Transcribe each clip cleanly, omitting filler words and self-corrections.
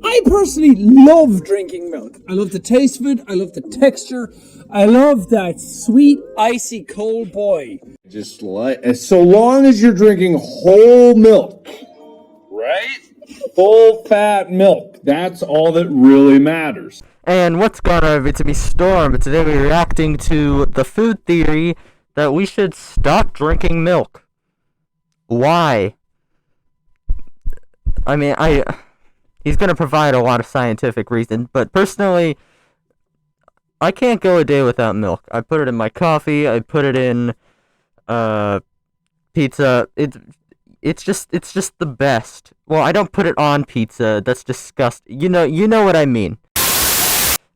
I personally love drinking milk. I love the taste of it. I love the texture. I love that sweet, icy cold boy. Just like, so long as you're drinking whole milk, right? Full fat milk. That's all that really matters. And what's going on, it's me Storm, but today we're reacting to the food theory that we should stop drinking milk. Why? I mean, he's gonna provide a lot of scientific reason, but personally, I can't go a day without milk. I put it in my coffee, I put it in, pizza. It's just the best. Well, I don't put it on pizza, that's disgusting. You know what I mean.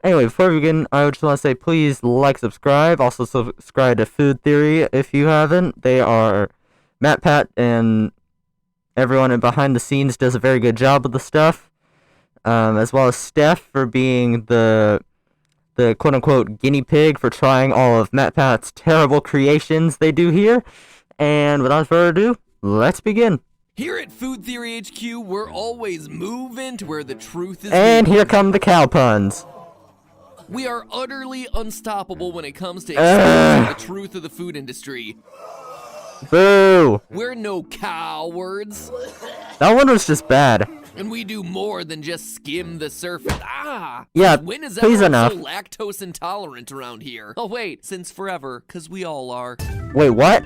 Anyway, before we begin, I just want to say please like, subscribe. Also subscribe to Food Theory if you haven't. They are Matpat and everyone behind the scenes does a very good job with the stuff. As well as Steph for being the quote-unquote guinea pig for trying all of Matpat's terrible creations they do here. And without further ado, let's begin. Here at Food Theory HQ, we're always moving to where the truth is. And here come the cow puns. We are utterly unstoppable when it comes to exposing the truth of the food industry. Boo! We're no cowards. That one was just bad. And we do more than just skim the surface. Yeah, when is please everyone enough. so lactose intolerant around here? Oh wait, since forever, cause we all are. Wait, what?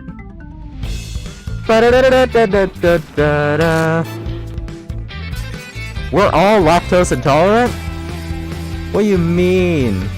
We're all lactose intolerant? What do you mean?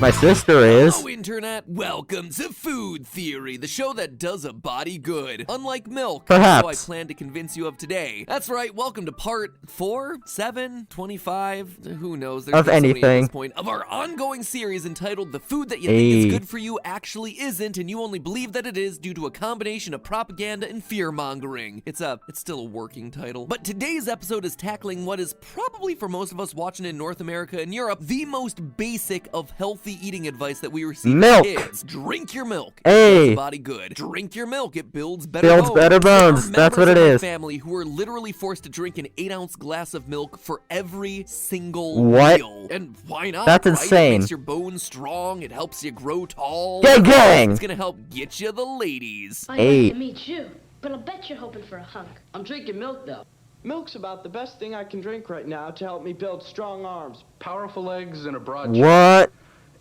My sister is. Hello, Internet. Welcome to Food Theory, the show that does a body good. Unlike milk, Perhaps. so I plan to convince you of today. That's right, welcome to part 4, 7, 25, who knows, there's Of so many at anything. this point, of our ongoing series entitled The Food That You Think Is Good For You Actually Isn't, and you only believe that it is due to a combination of propaganda and fear-mongering. It's still a working title. But today's episode is tackling what is probably, for most of us watching in North America and Europe, the most basic of healthy eating advice that we receive Milk. as kids. Drink your milk. Hey. It does the body good. Drink your milk. It builds better Builds bones. better bones. There are That's what members it of my is. family who are literally forced to drink an 8-ounce glass of milk for every single What? meal. And why not? That's right? insane. It makes your bones strong. It helps you grow tall. Gang, gang. It's gonna help get you the ladies. I'd Hey. like to meet you, but I'll bet you're hoping for a hunk. I'm drinking milk, though. Milk's about the best thing I can drink right now to help me build strong arms. Powerful legs and a broad chest. What?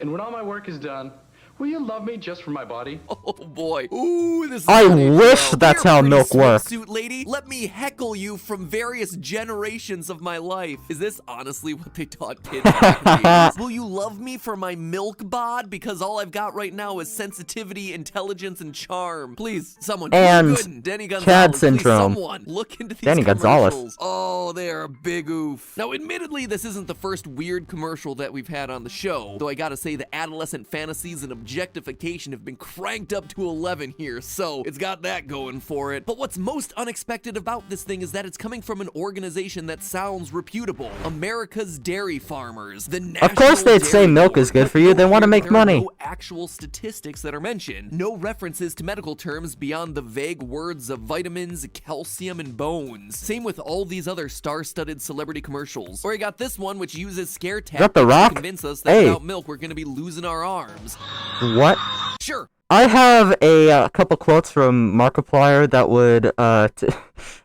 And when all my work is done, will you love me just for my body? Oh boy. Ooh, this is I really wish well. that's Here, how pretty milk worked. swimsuit lady, let me heckle you from various generations of my life. Is this honestly what they taught kids back in the 80s? Will you love me for my milk bod? Because all I've got right now is sensitivity, intelligence, and charm. Please, someone. And Good. Danny Gonzalez, Chad please, syndrome. someone look into these Danny Gonzalez. commercials. Oh, they are a big oof. Now, admittedly, this isn't the first weird commercial that we've had on the show, though I gotta say the adolescent fantasies and objectification have been cranked up to 11 here, so it's got that going for it. But what's most unexpected about this thing is that it's coming from an organization that sounds reputable. America's Dairy Farmers, the National Of course they'd say Dairy milk Board. is good But for you. They you'll want to hear make there are money. no actual statistics that are mentioned. No references to medical terms beyond the vague words of vitamins, calcium, and bones. Same with all these other star-studded celebrity commercials. Or you got this one which uses scare that tactics The Rock? to convince us that Hey. without milk we're gonna be losing our arms. What? Sure. I have a couple quotes from Markiplier that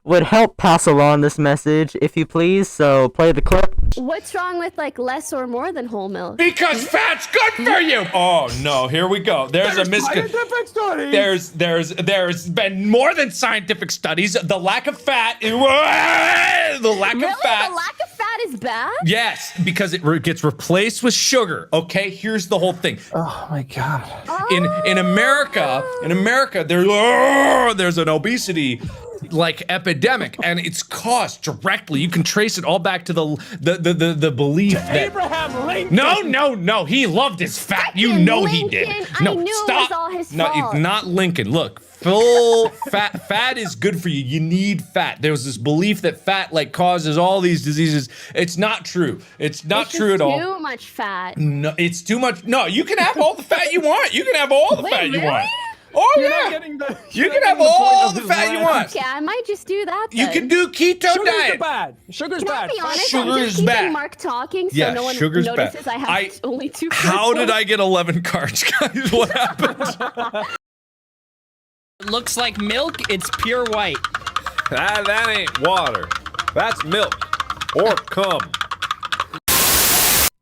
would help pass along this message, if you please. So play the clip. What's wrong with like less or more than whole milk? Because fat's good for you. Oh no, here we go. There's a Scientific study. There's been more than scientific studies. The lack of fat. The lack Really? of fat. The lack of fat is bad? Yes, because it gets replaced with sugar. Okay, here's the whole thing. Oh my god. In America, there's an obesity like epidemic, and it's caused directly. You can trace it all back to the belief that Abraham Lincoln. no, he loved his fat. You know he did. Lincoln, No, I knew it stop. was all his No, fault. it's not Lincoln. Look, full fat is good for you. You need fat. There's this belief that fat like causes all these diseases. It's not true. It's not It's true just at all. Too much fat. No, it's too much. No, you can have all the fat you want. You can have all the Wait, fat you really? want. Oh You're yeah. not getting the. You you're can not have getting the point all of the his fat you rant. want. Yeah, I might just do that You then. can do keto Sugars diet. are bad. Sugar's Can bad. I be honest? Sugar I'm is just keeping bad. Mark talking so Yeah, no one sugar's bad. notices I have only 2 cards How did left. I get 11 cards, guys? What happened? Looks like milk, it's pure white. That ain't water. That's milk. Or cum.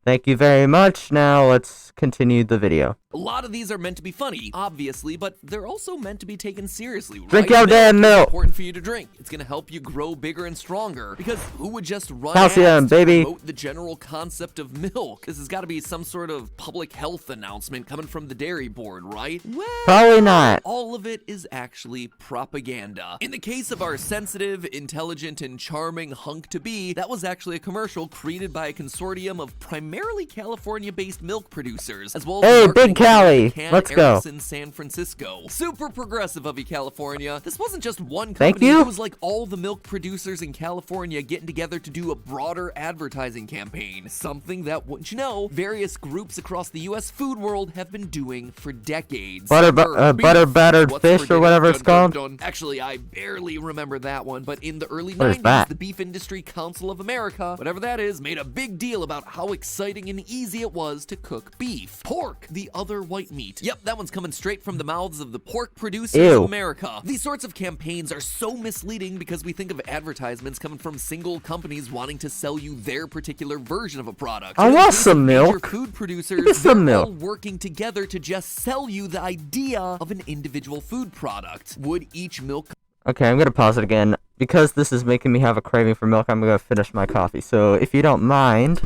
Thank you very much. Now let's continue the video. A lot of these are meant to be funny, obviously, but they're also meant to be taken seriously. Drink right? your damn It's milk. important for you to drink. It's gonna help you grow bigger and stronger. Because who would just run Calcium, ads to baby. promote the general concept of milk? This has got to be some sort of public health announcement coming from the dairy board, right? Well, Probably not. all of it is actually propaganda. In the case of our sensitive, intelligent, and charming hunk-to-be, that was actually a commercial created by a consortium of primarily California-based milk producers, as well as Hey, the marketing Big Cali, company let's go. in San Francisco. Super progressive of you, California. This wasn't just one Thank company. you. It was like all the milk producers in California getting together to do a broader advertising campaign. Something that, wouldn't you know, various groups across the U.S. food world have been doing for decades. Butter Beef. battered What's fish for or dinner? whatever it's Dun, called. dun, dun. Actually, I barely remember that one, but in the early What is 90s, that? the Beef Industry Council of America, whatever that is, made a big deal about how exciting and easy it was to cook beef. Pork, the other white meat. Yep, that one's coming straight from the mouths of the pork producers Ew. of America. These sorts of campaigns are so misleading because we think of advertisements coming from single companies wanting to sell you their particular version of a product. I In the want case some of major milk. food Give producers, me some they're all milk. working together to just sell you the idea of an individual food product. Would each milk Okay, I'm gonna pause it again. Because this is making me have a craving for milk, I'm gonna finish my coffee. So if you don't mind.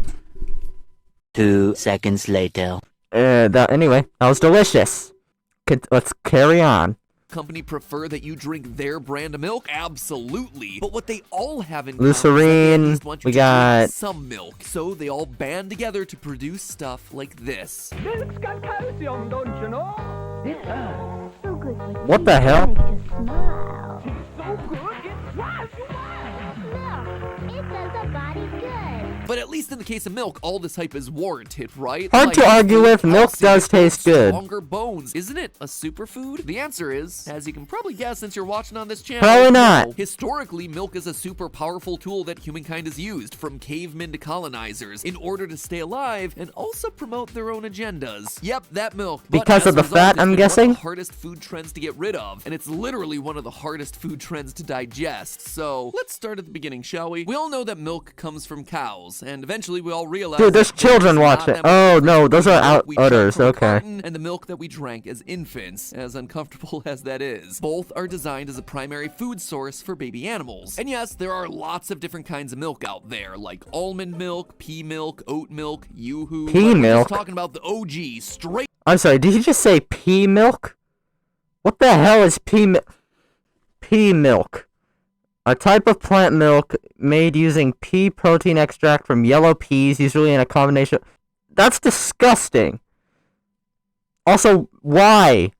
2 seconds later. Anyway, that was delicious. Let's carry on. company prefer that you drink their brand of milk? Absolutely. But what they all have in common is that they at Glycerine, least want you we to drink got- some milk. So they all band together to produce stuff like this. Milk's got calcium, don't you know? So good. What the hell? Makes you smile. So good, it drives you wild. Look, it does the body good. But at least in the case of milk, all this hype is warranted, right? Hard to argue with, milk does taste good. Stronger bones. Isn't it a superfood? The answer is, as you can probably guess since you're watching on this channel, Probably not. no. Historically, milk is a super powerful tool that humankind has used, from cavemen to colonizers, in order to stay alive and also promote their own agendas. Yep, that milk. But Because as of a the result, fat, it's I'm been guessing? one of the hardest food trends to get rid of, and it's literally one of the hardest food trends to digest. So, let's start at the beginning, shall we? We all know that milk comes from cows, and eventually we all realize Dude, there's that children it's not watching. that Oh, much no, those are milk we drank others, from a okay. carton and the milk that we drank as infants, as uncomfortable as that is. Both are designed as a primary food source for baby animals. And yes, there are lots of different kinds of milk out there, like almond milk, pea milk, oat milk, yoo-hoo. Pea but we're milk? just talking about the OG, straight I'm sorry, did you just say pea milk? What the hell is pea milk? A type of plant milk made using pea protein extract from yellow peas, usually in a combination. That's disgusting. Also, why?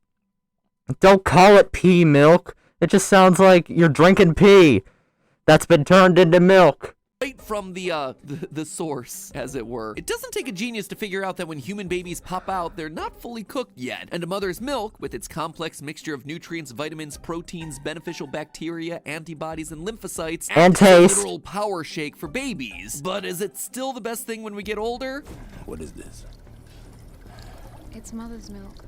Don't call it pea milk. It just sounds like you're drinking pea that's been turned into milk. from the source, as it were. It doesn't take a genius to figure out that when human babies pop out, they're not fully cooked yet. And a mother's milk, with its complex mixture of nutrients, vitamins, proteins, beneficial bacteria, antibodies, and lymphocytes, And acts as a taste. literal power shake for babies. But is it still the best thing when we get older? What is this? It's mother's milk.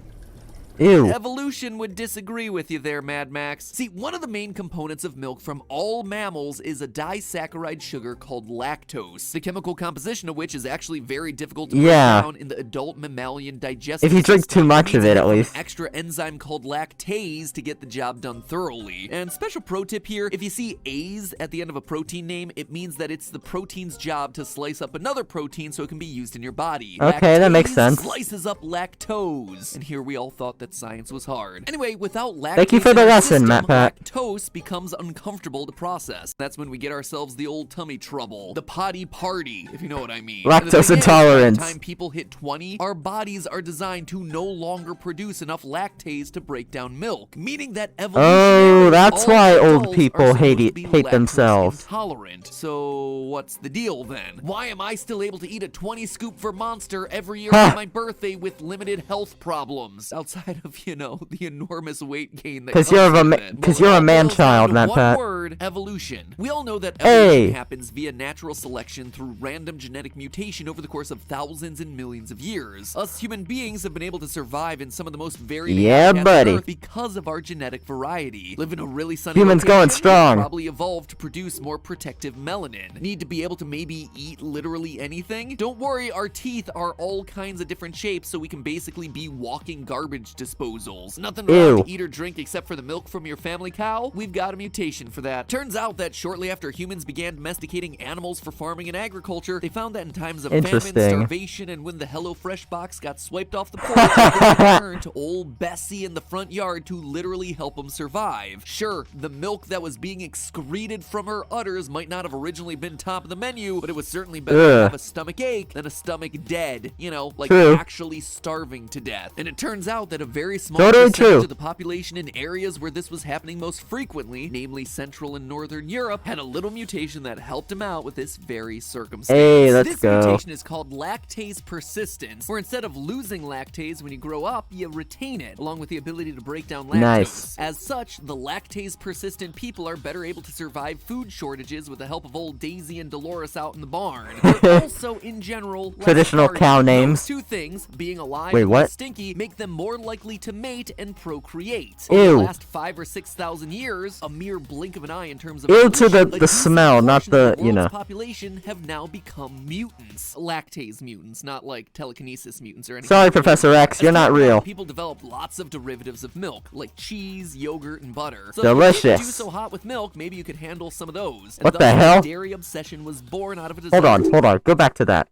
Ew. Evolution would disagree with you there, Mad Max. See, one of the main components of milk from all mammals is a disaccharide sugar called lactose, the chemical composition of which is actually very difficult to break Yeah. down in the adult mammalian digestive If you drink system. too much It of needs it, at an least. extra enzyme called lactase to get the job done thoroughly. And special pro tip here, if you see A's at the end of a protein name, it means that it's the protein's job to slice up another protein so it can be used in your body. Okay, that makes Lactase sense. Slices up lactose. And here we all thought that science was hard. Anyway, without lactase Thank you for in the our lesson, system, Matpat. lactose becomes uncomfortable to process. That's when we get ourselves the old tummy trouble, the potty party, if you know what I mean. And the Lactose thing is, intolerance. By the time people hit 20, our bodies are designed to no longer produce enough lactase to break down milk, meaning that Oh, that's all why old adults people are supposed hate to it- be hate lactose themselves. Intolerant. So what's the deal then? Why am I still able to eat a 20 scoop for Monster every year Huh. for my birthday with limited health problems? Outside instead of, you know, the enormous weight gain that Because comes you're with it. because Well, you're it a all man boils down child, to Matt one Pat. word, evolution. We all know that Hey. evolution happens via natural selection through random genetic mutation over the course of thousands and millions of years. Us human beings have been able to survive in some of the most varied Yeah, habitats buddy. on Earth because of our genetic variety. Live in a really sunny Humans location, going strong. we've probably evolved to produce more protective melanin. Need to be able to maybe eat literally anything? Don't worry, our teeth are all kinds of different shapes, so we can basically be walking garbage disposals. Nothing wrong Ew. to eat or drink except for the milk from your family cow? We've got a mutation for that. Turns out that shortly after humans began domesticating animals for farming and agriculture, they found that in times of famine, Interesting. starvation, and when the HelloFresh box got swiped off the porch, they turned to old Bessie in the front yard to literally help them survive. Sure, the milk that was being excreted from her udders might not have originally been top of the menu, but it was certainly better to Ugh. have a stomach ache than a stomach dead. You know, like True. actually starving to death. And it turns out that a very small Totally percentage true. of the population in areas where this was happening most frequently, namely Central and Northern Europe, had a little mutation that helped him out with this very circumstance. Hey, let's this go. mutation is called lactase persistence, where instead of losing lactase when you grow up, you retain it, along with the ability to break down lactose. Nice. As such, the lactase persistent people are better able to survive food shortages with the help of old Daisy and Dolores out in the barn. They're also, in general, less Traditional hardy. cow Those names. two things, being alive Wait, and what? stinky, make them more likely to mate and procreate. Ew. Over the last 5,000 or 6,000 years, a mere blink of an eye in terms of Ew to evolution, the a decent smell, not portion the, of you know. world's population have now become mutants. Lactase mutants, not like telekinesis mutants or anything. Sorry, Professor X, As you're not time went on, real. People developed lots of derivatives of milk, like cheese, yogurt, and butter. So Delicious. if you didn't do so hot with milk, maybe you could handle some of those. And What the thus, hell? Dairy obsession was born out of a desire Hold on. Go back to that.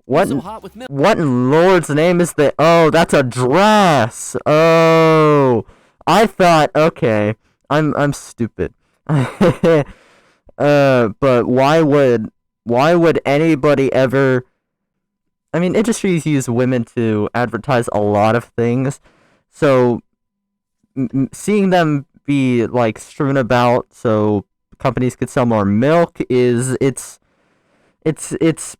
What? so hot with milk. What in Lord's name is the? Oh, that's a dress. Oh, I thought. Okay, I'm stupid. But why would anybody ever? I mean, industries use women to advertise a lot of things, so seeing them be like strewn about so companies could sell more milk is it's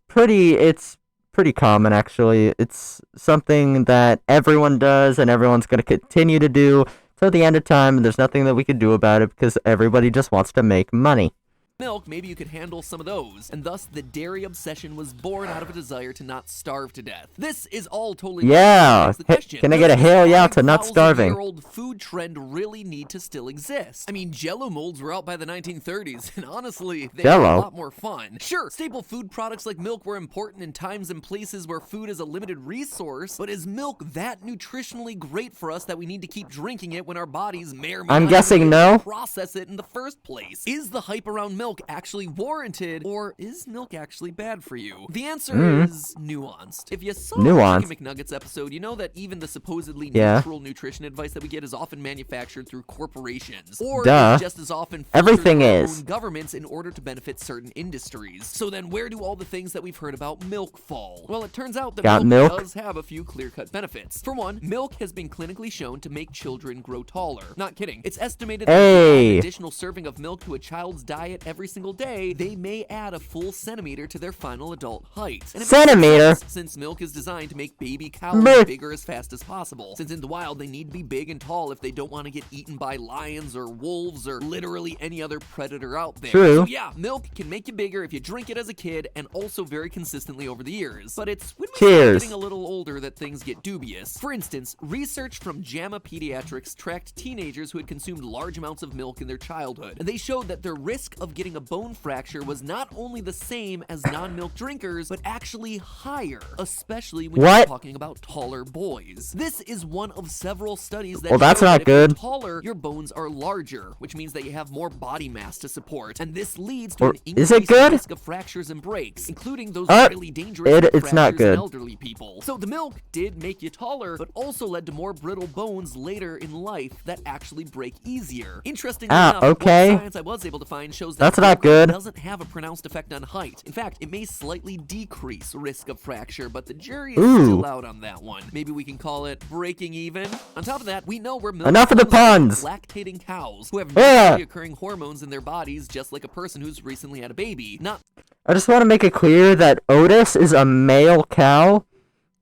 pretty common, actually. It's something that everyone does and everyone's going to continue to do till the end of time, and there's nothing that we could do about it because everybody just wants to make money. Milk, maybe you could handle some of those, and thus the dairy obsession was born out of a desire to not starve to death. This is all totally Yeah, the question. can I get a Does hell this yeah to not starving? 5,000-year-old food trend really need to still exist? I mean, Jello molds were out by the 1930s, and honestly, they were Jell-O? a lot more fun. Sure, staple food products like milk were important in times and places where food is a limited resource, but is milk that nutritionally great for us that we need to keep drinking it when our bodies may or may I'm not guessing even be able no. to process it in the first place? Is the hype around milk actually warranted, or is milk actually bad for you? The answer is nuanced. If you saw Nuanced. the Chicken McNuggets episode, you know that even the supposedly Yeah. neutral nutrition advice that we get is often manufactured through corporations, or Duh. is just as often filtered Everything through our is. own governments in order to benefit certain industries. So then where do all the things that we've heard about milk fall? Well, it turns out that Got milk? does have a few clear-cut benefits. For one, milk has been clinically shown to make children grow taller. Not kidding. It's estimated that if you add Hey. an additional serving of milk to a child's diet every single day, they may add a full centimeter to their final adult height. And it makes Centimeter? sense, since milk is designed to make baby cows Blech. bigger as fast as possible. Since in the wild, they need to be big and tall if they don't want to get eaten by lions or wolves or literally any other predator out there. True. So yeah, milk can make you bigger if you drink it as a kid and also very consistently over the years. But it's when we start Cheers. getting a little older that things get dubious. For instance, research from JAMA Pediatrics tracked teenagers who had consumed large amounts of milk in their childhood, and they showed that their risk of getting a bone fracture was not only the same as non-milk drinkers, but actually higher, especially when you're What? talking about taller boys. This is one of several studies that Well, that's show not that if you're good. taller, your bones are larger, which means that you have more body mass to support, and this leads Or- to an is it increased good? risk of fractures and breaks, including those Uh, really dangerous it's not fractures in good. elderly people. So the milk did make you taller, but also led to more brittle bones later in life that actually break easier. Interestingly enough, okay. what science I was able to find shows that That's not milk good. doesn't have a pronounced effect on height. In fact, it may slightly decrease risk of fracture, but the jury is Ooh. still out on that one. Maybe we can call it breaking even. On top of that, we know where milk Enough of the comes from puns. lactating cows who have Yeah. naturally occurring hormones in their bodies, just like a person who's recently had a baby. Not I just want to make it clear that Otis is a male cow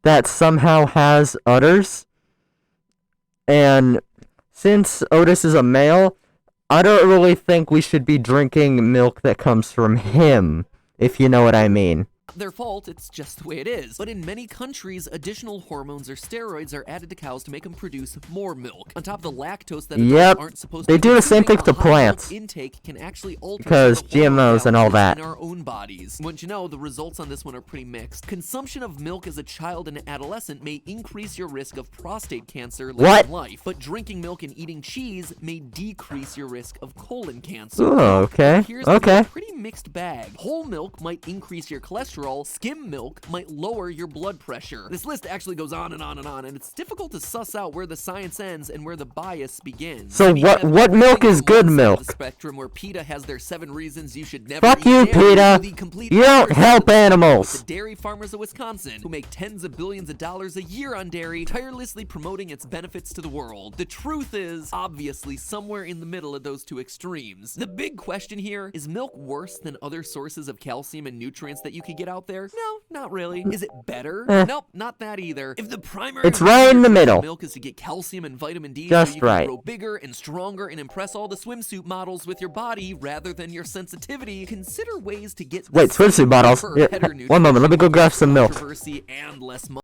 that somehow has udders. And since Otis is a male, I don't really think we should be drinking milk that comes from him, if you know what I mean. Their fault, it's just the way it is. But in many countries, additional hormones or steroids are added to cows to make them produce more milk. On top of the lactose that adults aren't supposed to they do the same thing to plants. Intake can actually alter because GMOs and all that. in our own bodies. Wouldn't you know, the results on this one are pretty mixed. Consumption of milk as a child and adolescent may increase your risk of prostate cancer later in life, but drinking milk and eating cheese may decrease your risk of colon cancer. Oh, okay. Here's Okay. a pretty mixed bag. Whole milk might increase your cholesterol. Skim milk might lower your blood pressure. This list actually goes on and on and on, and it's difficult to suss out where the science ends and where the bias begins. So what milk is good milk? The spectrum where PETA has their 7 reasons you should never Fuck eat you, dairy, PETA. You don't help animals. the dairy farmers of Wisconsin, who make tens of billions of dollars a year on dairy, tirelessly promoting its benefits to the world. The truth is, obviously, somewhere in the middle of those two extremes. The big question here, is milk worse than other sources of calcium and nutrients that you could get out there? No, not really. Is it better? Nope, not that either. If the primary It's right in the middle. milk is to get calcium and vitamin D Just so you can right. grow bigger and stronger and impress all the swimsuit models with your body rather than your sensitivity, consider ways to get Wait, swimsuit models. Yeah, one moment, let me go grab some milk. Controversy and less money.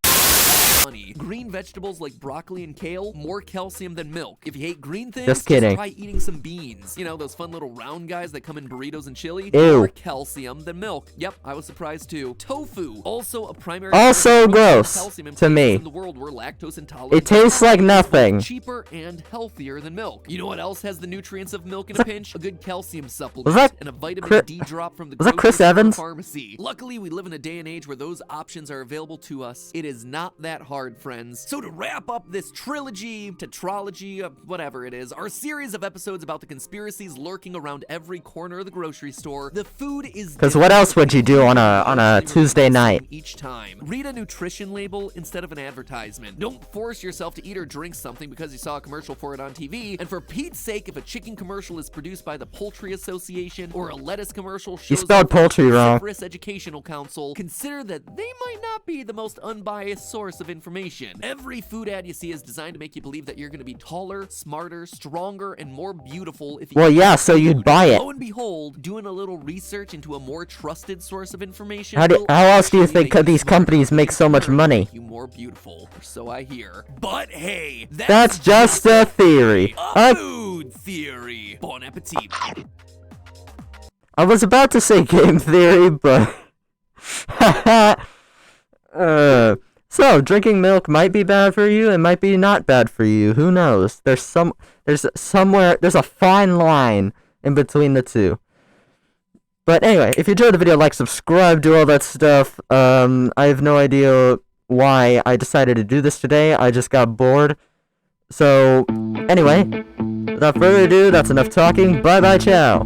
Green vegetables like broccoli and kale, more calcium than milk. If you hate green things, Just kidding. try eating some beans. You know, those fun little round guys that come in burritos and chili? Ew. More calcium than milk. Yep, I was surprised too. Tofu, also a primary Also source of gross calcium in to places me. in the world where lactose intolerance It tastes like nothing. cheaper and healthier than milk. You know what else has the nutrients of milk in a pinch? A good calcium supplement Was that and a vitamin Chris- D drop from the was that grocery Chris store or Evans? pharmacy. Luckily, we live in a day and age where those options are available to us. It is not that hard, friends. So to wrap up this trilogy, tetralogy, whatever it is, our series of episodes about the conspiracies lurking around every corner of the grocery store, the food is Because what else would you do on a Tuesday night? each time. Read a nutrition label instead of an advertisement. Don't force yourself to eat or drink something because you saw a commercial for it on TV. And for Pete's sake, if a chicken commercial is produced by the Poultry Association or a lettuce commercial shows spelled up from poultry the wrong. Cruciferous Educational Council, consider that they might not be the most unbiased source of information. Every food ad you see is designed to make you believe that you're going to be taller, smarter, stronger, and more beautiful if you Well, yeah, so you'd buy it. Lo and behold, doing a little research into a more trusted source of information. How else do you think these companies make so much money? You more beautiful, or so I hear. But hey, That's just a theory. a food theory. Bon appetit. I was about to say game theory, but so drinking milk might be bad for you, it might be not bad for you. Who knows? There's a fine line in between the two. But anyway, if you enjoyed the video, like, subscribe, do all that stuff. I have no idea why I decided to do this today. I just got bored. So anyway, without further ado, that's enough talking. Bye bye, ciao.